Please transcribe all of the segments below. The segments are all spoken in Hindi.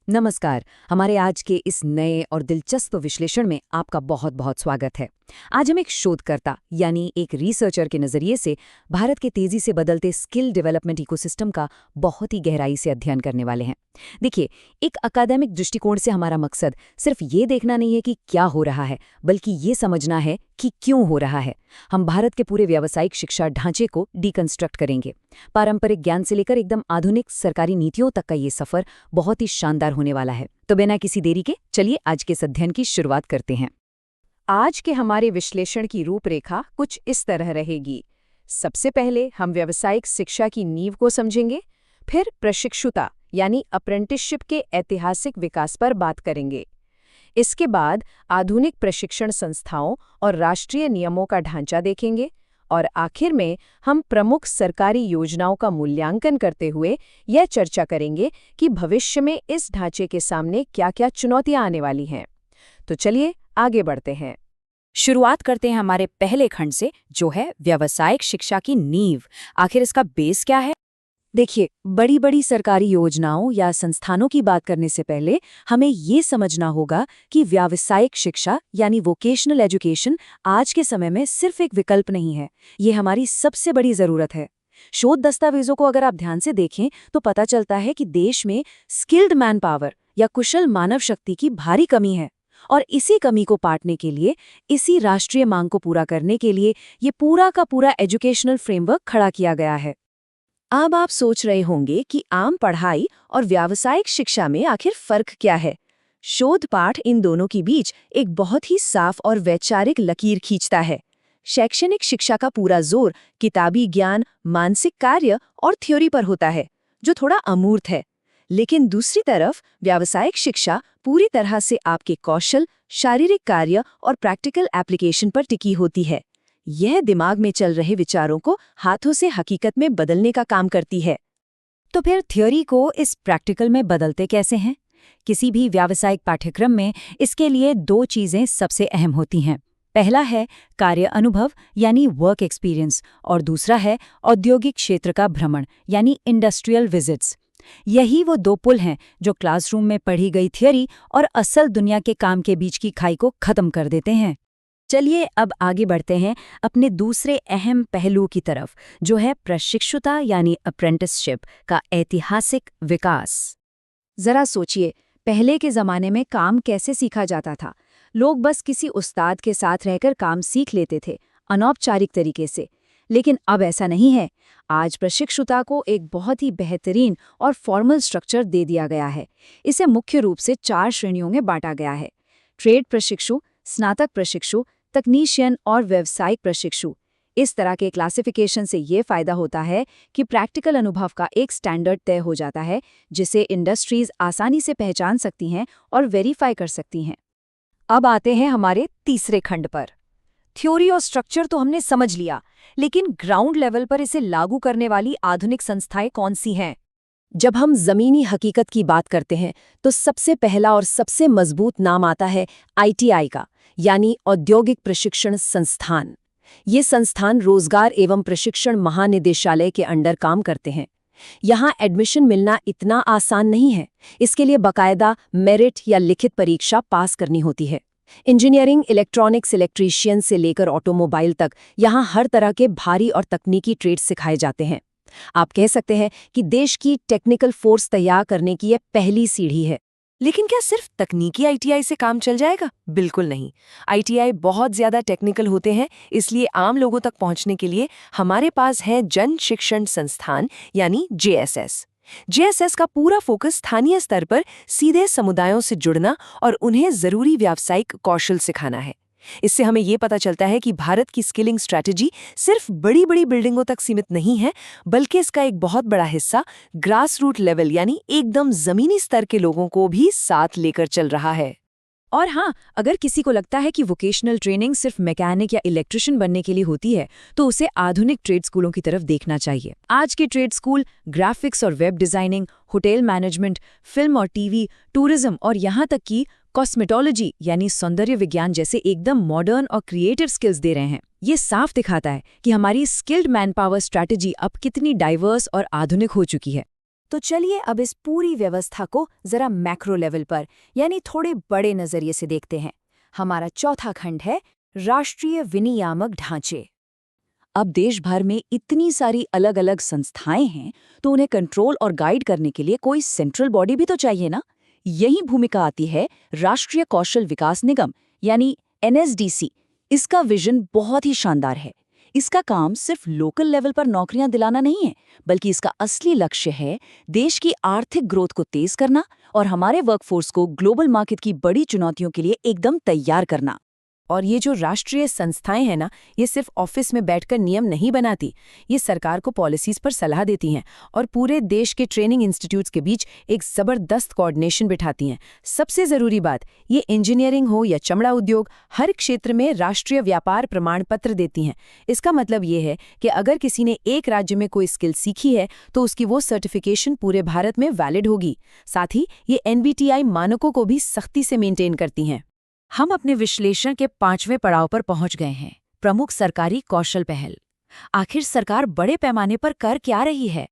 नमस्कार। हमारे आज के इस नए और दिलचस्प विश्लेषण में आपका बहुत बहुत स्वागत है। आज हम एक शोधकर्ता यानी एक रिसर्चर के नज़रिए से भारत के तेजी से बदलते स्किल डेवलपमेंट इकोसिस्टम का बहुत ही गहराई से अध्ययन करने वाले हैं। देखिए, एक अकादमिक दृष्टिकोण से हमारा मकसद सिर्फ ये देखना नहीं है कि क्या हो रहा है, बल्कि ये समझना है कि क्यों हो रहा है। हम भारत के पूरे व्यावसायिक शिक्षा ढांचे को डिकंस्ट्रक्ट करेंगे। पारंपरिक ज्ञान से लेकर एकदम आधुनिक सरकारी नीतियों तक का ये सफर बहुत ही शानदार होने वाला है। तो बिना किसी देरी के चलिए आज के इस अध्ययन की शुरुआत करते हैं। आज के हमारे विश्लेषण की रूपरेखा कुछ इस तरह रहेगी। सबसे पहले हम व्यावसायिक शिक्षा की नींव को समझेंगे, फिर प्रशिक्षुता यानी अप्रेंटिसशिप के ऐतिहासिक विकास पर बात करेंगे। इसके बाद आधुनिक प्रशिक्षण संस्थाओं और राष्ट्रीय नियमों का ढांचा देखेंगे और आखिर में हम प्रमुख सरकारी योजनाओं का मूल्यांकन करते हुए यह चर्चा करेंगे कि भविष्य में इस ढांचे के सामने क्या-क्या चुनौतियां आने वाली हैं। तो चलिए आगे बढ़ते हैं। शुरुआत करते हैं हमारे पहले खंड से, जो है व्यावसायिक शिक्षा की नींव। आखिर इसका बेस क्या है? देखिए, बड़ी बड़ी सरकारी योजनाओं या संस्थानों की बात करने से पहले हमें ये समझना होगा कि व्यावसायिक शिक्षा यानी वोकेशनल एजुकेशन आज के समय में सिर्फ एक विकल्प नहीं है, ये हमारी सबसे बड़ी जरूरत है। शोध दस्तावेजों को अगर आप ध्यान से देखें तो पता चलता है कि देश में स्किल्ड मैन पावर या कुशल मानव शक्ति की भारी कमी है, और इसी कमी को पाटने के लिए, इसी राष्ट्रीय मांग को पूरा करने के लिए ये पूरा का पूरा एजुकेशनल फ्रेमवर्क खड़ा किया गया है। अब आप सोच रहे होंगे कि आम पढ़ाई और व्यावसायिक शिक्षा में आखिर फर्क क्या है। शोध पाठ इन दोनों के बीच एक बहुत ही साफ और वैचारिक लकीर खींचता है। शैक्षणिक शिक्षा का पूरा जोर किताबी ज्ञान, मानसिक कार्य और थ्योरी पर होता है, जो थोड़ा अमूर्त है। लेकिन दूसरी तरफ व्यावसायिक शिक्षा पूरी तरह से आपके कौशल, शारीरिक कार्य और प्रैक्टिकल एप्लीकेशन पर टिकी होती है। यह दिमाग में चल रहे विचारों को हाथों से हकीकत में बदलने का काम करती है। तो फिर थ्योरी को इस प्रैक्टिकल में बदलते कैसे हैं? किसी भी व्यावसायिक पाठ्यक्रम में इसके लिए दो चीजें सबसे अहम होती हैं। पहला है कार्य अनुभव यानी वर्क एक्सपीरियंस, और दूसरा है औद्योगिक क्षेत्र का भ्रमण यानी इंडस्ट्रियल विजिट्स। यही वो दो पुल हैं जो क्लासरूम में पढ़ी गई थ्योरी और असल दुनिया के काम के बीच की खाई को खत्म कर देते हैं। चलिए अब आगे बढ़ते हैं अपने दूसरे अहम पहलू की तरफ, जो है प्रशिक्षुता यानी अप्रेंटिसशिप का ऐतिहासिक विकास। जरा सोचिए, पहले के जमाने में काम कैसे सीखा जाता था। लोग बस किसी उस्ताद के साथ रहकर काम सीख लेते थे, अनौपचारिक तरीके से। लेकिन अब ऐसा नहीं है। आज प्रशिक्षुता को एक बहुत ही बेहतरीन और फॉर्मल स्ट्रक्चर दे दिया गया है। इसे मुख्य रूप से 4 श्रेणियों में बांटा गया है: ट्रेड प्रशिक्षु, स्नातक प्रशिक्षु, तकनीशियन और व्यावसायिक प्रशिक्षु। इस तरह के क्लासिफिकेशन से ये फायदा होता है कि प्रैक्टिकल अनुभव का एक स्टैंडर्ड तय हो जाता है, जिसे इंडस्ट्रीज आसानी से पहचान सकती हैं और वेरीफाई कर सकती हैं। अब आते हैं हमारे तीसरे खंड पर। थ्योरी और स्ट्रक्चर तो हमने समझ लिया, लेकिन ग्राउंड लेवल पर इसे लागू करने वाली आधुनिक संस्थाएं कौन सी हैं? जब हम जमीनी हकीकत की बात करते हैं तो सबसे पहला और सबसे मजबूत नाम आता है आईटीआई का, यानी औद्योगिक प्रशिक्षण संस्थान। ये संस्थान रोजगार एवं प्रशिक्षण महानिदेशालय के अंडर काम करते हैं। यहाँ एडमिशन मिलना इतना आसान नहीं है। इसके लिए बाकायदा मेरिट या लिखित परीक्षा पास करनी होती है। इंजीनियरिंग, इलेक्ट्रॉनिक्स, इलेक्ट्रीशियन से लेकर ऑटोमोबाइल तक यहाँ हर तरह के भारी और तकनीकी ट्रेड सिखाए जाते हैं। आप कह सकते हैं कि देश की टेक्निकल फोर्स तैयार करने की यह पहली सीढ़ी है। लेकिन क्या सिर्फ तकनीकी आईटीआई से काम चल जाएगा? बिल्कुल नहीं। आईटीआई बहुत ज्यादा टेक्निकल होते हैं, इसलिए आम लोगों तक पहुंचने के लिए हमारे पास है जन शिक्षण संस्थान यानी जेएसएस। जेएसएस का पूरा फोकस स्थानीय स्तर पर सीधे समुदायों से जुड़ना और उन्हें जरूरी व्यावसायिक कौशल सिखाना है। इससे हमें ये पता चलता है कि भारत की स्किलिंग स्ट्रैटेजी सिर्फ बड़ी बड़ी बिल्डिंगों तक सीमित नहीं है, बल्कि इसका एक बहुत बड़ा हिस्सा ग्रास रूट लेवल यानी एकदम जमीनी स्तर के लोगों को भी साथ लेकर चल रहा है। और हाँ, अगर किसी को लगता है कि वोकेशनल ट्रेनिंग सिर्फ मैकेनिक या इलेक्ट्रिशियन बनने के लिए होती है, तो उसे आधुनिक ट्रेड स्कूलों की तरफ देखना चाहिए। आज के ट्रेड स्कूल ग्राफिक्स और web designing, hotel management, film और टीवी, टूरिज्म और यहाँ तक कि कॉस्मेटोलॉजी यानी सौंदर्य विज्ञान जैसे एकदम मॉडर्न और क्रिएटिव स्किल्स दे रहे हैं। ये साफ दिखाता है कि हमारी स्किल्ड मैन पावर स्ट्रैटेजी अब कितनी डाइवर्स और आधुनिक हो चुकी है। तो चलिए अब इस पूरी व्यवस्था को जरा मैक्रो लेवल पर यानी थोड़े बड़े नजरिए से देखते हैं। हमारा चौथा खंड है राष्ट्रीय विनियामक ढांचे। अब देश भर में इतनी सारी अलग अलग संस्थाएं हैं, तो उन्हें कंट्रोल और गाइड करने के लिए कोई सेंट्रल बॉडी भी तो चाहिए ना। यही भूमिका आती है राष्ट्रीय कौशल विकास निगम यानी NSDC। इसका विजन बहुत ही शानदार है। इसका काम सिर्फ लोकल लेवल पर नौकरियां दिलाना नहीं है, बल्कि इसका असली लक्ष्य है देश की आर्थिक ग्रोथ को तेज करना और हमारे वर्कफोर्स को ग्लोबल मार्केट की बड़ी चुनौतियों के लिए एकदम तैयार करना। और ये जो राष्ट्रीय संस्थाएं हैं ना, ये सिर्फ ऑफिस में बैठकर नियम नहीं बनाती, ये सरकार को पॉलिसीज पर सलाह देती हैं और पूरे देश के ट्रेनिंग इंस्टीट्यूट्स के बीच एक जबरदस्त कोऑर्डिनेशन बिठाती हैं। सबसे ज़रूरी बात, ये इंजीनियरिंग हो या चमड़ा उद्योग, हर क्षेत्र में राष्ट्रीय व्यापार प्रमाण पत्र देती हैं। इसका मतलब ये है कि अगर किसी ने एक राज्य में कोई स्किल सीखी है तो उसकी वो सर्टिफिकेशन पूरे भारत में वैलिड होगी। साथ ही ये NBTI मानकों को भी सख्ती से मेंटेन करती हैं। हम अपने विश्लेषण के 5वें पड़ाव पर पहुंच गए हैं, प्रमुख सरकारी कौशल पहल। आखिर सरकार बड़े पैमाने पर कर क्या रही है?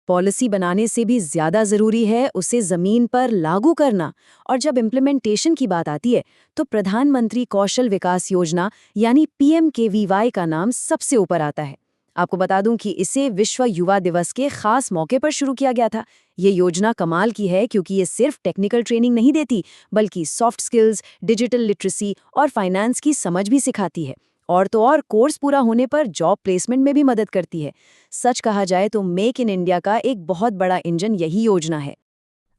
पॉलिसी बनाने से भी ज्यादा जरूरी है उसे जमीन पर लागू करना। और जब इम्प्लीमेंटेशन की बात आती है तो प्रधानमंत्री कौशल विकास योजना यानी PMKVY का नाम सबसे ऊपर आता है। आपको बता दूं कि इसे विश्व युवा दिवस के खास मौके पर शुरू किया गया था। ये योजना कमाल की है क्योंकि ये सिर्फ टेक्निकल ट्रेनिंग नहीं देती, बल्कि सॉफ्ट स्किल्स, डिजिटल लिटरेसी और फाइनेंस की समझ भी सिखाती है। और तो और कोर्स पूरा होने पर जॉब प्लेसमेंट में भी मदद करती है। सच कहा जाए तो मेक इन इंडिया का एक बहुत बड़ा इंजन यही योजना है।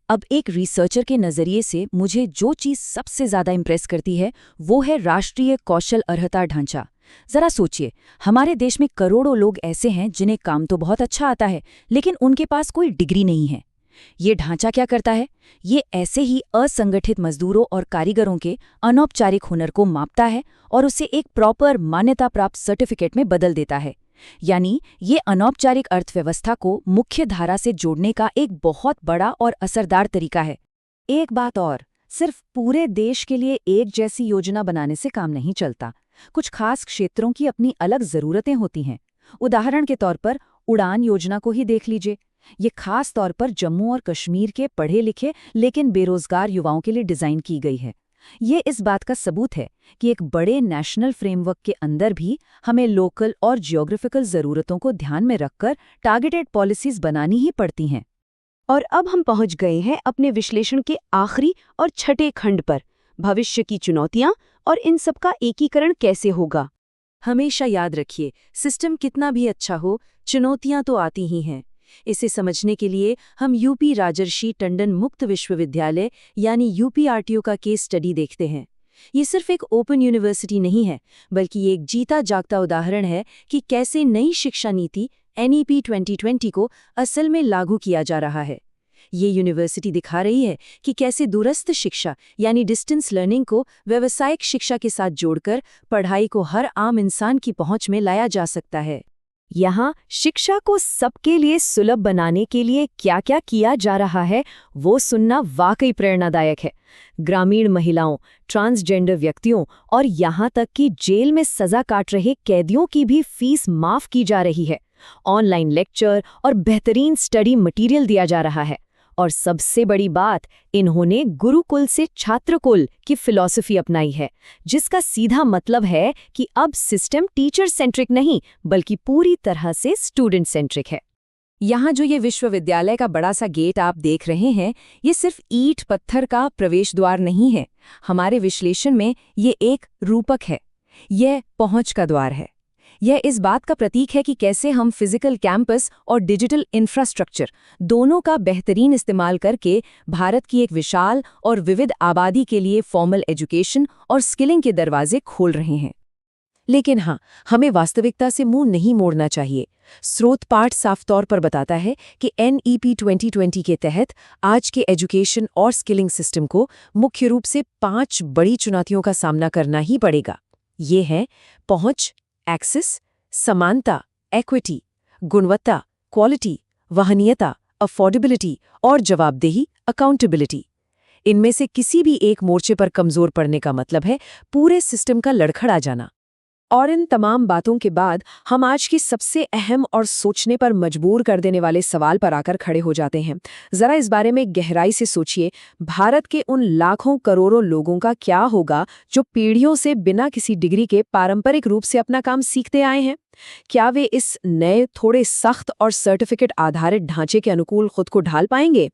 अब एक रिसर्चर के नज़रिए से मुझे जो चीज़ सबसे ज़्यादा इम्प्रेस करती है वो है राष्ट्रीय कौशल अर्हता ढांचा। जरा सोचिए, हमारे देश में करोड़ों लोग ऐसे हैं जिन्हें काम तो बहुत अच्छा आता है, लेकिन उनके पास कोई डिग्री नहीं है। ये ढांचा क्या करता है? ये ऐसे ही असंगठित मजदूरों और कारीगरों के अनौपचारिक हुनर को मापता है और उसे एक प्रॉपर मान्यता प्राप्त सर्टिफिकेट में बदल देता है। यानी ये अनौपचारिक अर्थव्यवस्था को मुख्य धारा से जोड़ने का एक बहुत बड़ा और असरदार तरीका है। एक बात और, सिर्फ पूरे देश के लिए एक जैसी योजना बनाने से काम नहीं चलता। कुछ खास क्षेत्रों की अपनी अलग ज़रूरतें होती हैं। उदाहरण के तौर पर उड़ान योजना को ही देख लीजिए। ये खास तौर पर जम्मू और कश्मीर के पढ़े लिखे लेकिन बेरोजगार युवाओं के लिए डिज़ाइन की गई है। ये इस बात का सबूत है कि एक बड़े नेशनल फ्रेमवर्क के अंदर भी हमें लोकल और जियोग्राफिकल ज़रूरतों को ध्यान में रखकर टारगेटेड पॉलिसीज़ बनानी ही पड़ती हैं। और अब हम पहुंच गए हैं अपने विश्लेषण के आखिरी और छठे खंड पर, भविष्य की चुनौतियां और इन सब का एकीकरण कैसे होगा। हमेशा याद रखिए, सिस्टम कितना भी अच्छा हो, चुनौतियां तो आती ही हैं। इसे समझने के लिए हम यूपी राजर्षि टंडन मुक्त विश्वविद्यालय यानी UPRTO का केस स्टडी देखते हैं। ये सिर्फ एक ओपन यूनिवर्सिटी नहीं है, बल्कि ये एक जीता जागता उदाहरण है कि कैसे नई शिक्षा नीति NEP 2020 को असल में लागू किया जा रहा है। ये यूनिवर्सिटी दिखा रही है कि कैसे दूरस्थ शिक्षा यानी डिस्टेंस लर्निंग को व्यावसायिक शिक्षा के साथ जोड़कर पढ़ाई को हर आम इंसान की पहुंच में लाया जा सकता है। यहाँ शिक्षा को सबके लिए सुलभ बनाने के लिए क्या क्या किया जा रहा है, वो सुनना वाकई प्रेरणादायक है। ग्रामीण महिलाओं, ट्रांसजेंडर व्यक्तियों और यहाँ तक कि जेल में सजा काट रहे कैदियों की भी फीस माफ की जा रही है। ऑनलाइन लेक्चर और बेहतरीन स्टडी मटेरियल दिया जा रहा है। और सबसे बड़ी बात, इन्होंने गुरुकुल से छात्रकुल की फिलॉसफी अपनाई है, जिसका सीधा मतलब है कि अब सिस्टम टीचर सेंट्रिक नहीं बल्कि पूरी तरह से स्टूडेंट सेंट्रिक है। यहाँ जो ये विश्वविद्यालय का बड़ा सा गेट आप देख रहे हैं, ये सिर्फ ईंट पत्थर का प्रवेश द्वार नहीं है। हमारे विश्लेषण में ये एक रूपक है, यह पहुंच का द्वार है। यह इस बात का प्रतीक है कि कैसे हम फिजिकल कैंपस और डिजिटल इंफ्रास्ट्रक्चर दोनों का बेहतरीन इस्तेमाल करके भारत की एक विशाल और विविध आबादी के लिए फॉर्मल एजुकेशन और स्किलिंग के दरवाजे खोल रहे हैं। लेकिन हाँ, हमें वास्तविकता से मुंह नहीं मोड़ना चाहिए। स्रोत पाठ साफ तौर पर बताता है कि NEP 2020 के तहत आज के एजुकेशन और स्किलिंग सिस्टम को मुख्य रूप से 5 बड़ी चुनौतियों का सामना करना ही पड़ेगा। ये हैं पहुंच, एक्सेस, समानता, एक्विटी, गुणवत्ता, क्वालिटी, वहनीयता, अफोर्डेबिलिटी और जवाबदेही, अकाउंटेबिलिटी। इनमें से किसी भी एक मोर्चे पर कमजोर पड़ने का मतलब है पूरे सिस्टम का लड़खड़ा जाना। और इन तमाम बातों के बाद हम आज की सबसे अहम और सोचने पर मजबूर कर देने वाले सवाल पर आकर खड़े हो जाते हैं। जरा इस बारे में गहराई से सोचिए, भारत के उन लाखों करोड़ों लोगों का क्या होगा जो पीढ़ियों से बिना किसी डिग्री के पारंपरिक रूप से अपना काम सीखते आए हैं? क्या वे इस नए थोड़े सख्त और सर्टिफिकेट आधारित ढांचे के अनुकूल खुद को ढाल पाएंगे?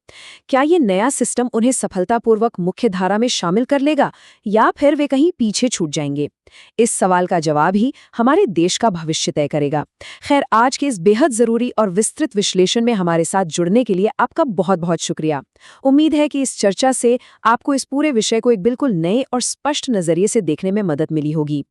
क्या ये नया सिस्टम उन्हें सफलतापूर्वक मुख्य धारा में शामिल कर लेगा या फिर वे कहीं पीछे छूट जाएंगे? इस सवाल का जवाब ही हमारे देश का भविष्य तय करेगा। खैर, आज के इस बेहद जरूरी और विस्तृत विश्लेषण में हमारे साथ जुड़ने के लिए आपका बहुत बहुत शुक्रिया। उम्मीद है कि इस चर्चा से आपको इस पूरे विषय को एक बिल्कुल नए और स्पष्ट नजरिए से देखने में मदद मिली होगी।